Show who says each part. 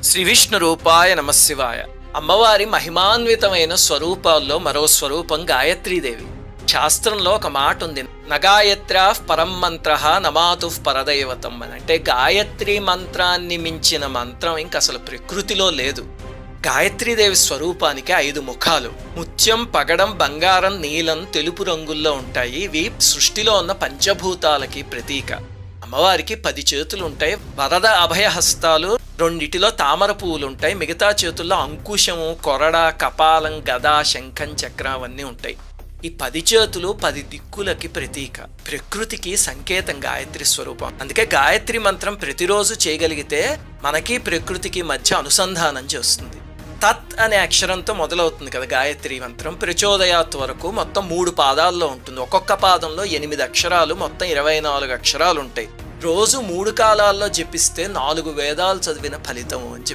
Speaker 1: శ్రీ విష్ణు రూపాయ నమశివాయ. అమ్మవారి మహిమాన్వితమైన స్వరూపాల్లో మరో స్వరూపం గాయత్రీదేవి. శాస్త్రంలో ఒక మాట ఉంది, నగాయత్ర్యా పరం మంత్ర నమాతు పరదైవతం అని. అంటే గాయత్రి మంత్రాన్ని మించిన మంత్రం ఇంక అసలు ప్రకృతిలో లేదు. గాయత్రీదేవి స్వరూపానికి 5 ముఖాలు. ముత్యం, పగడం, బంగారం, నీలం, తెలుపు రంగుల్లో ఉంటాయి. ఇవి సృష్టిలో ఉన్న పంచభూతాలకి ప్రతీక. అమ్మవారికి 10 చేతులు ఉంటాయి. వరద అభయహస్తాలు, 2 తామర పువ్వులు ఉంటాయి. మిగతా చేతుల్లో అంకుశము, కొరడ, కపాలం, గద, శంఖం, చక్రం అవన్నీ ఉంటాయి. ఈ 10 చేతులు 10 దిక్కులకి ప్రతీక, ప్రకృతికి సంకేతం గాయత్రి స్వరూపం. అందుకే గాయత్రి మంత్రం ప్రతిరోజు చేయగలిగితే మనకి ప్రకృతికి మధ్య అనుసంధానం చేస్తుంది. తత్ అనే అక్షరంతో మొదలవుతుంది కదా గాయత్రి మంత్రం. ప్రచోదయాత్ వరకు మొత్తం 3 పాదాల్లో ఉంటుంది. ఒక్కొక్క పాదంలో 8 అక్షరాలు, మొత్తం 24 అక్షరాలు ఉంటాయి. రోజు 3 కాలాల్లో జపిస్తే 4 వేదాలు చదివిన ఫలితం అని చెప్పి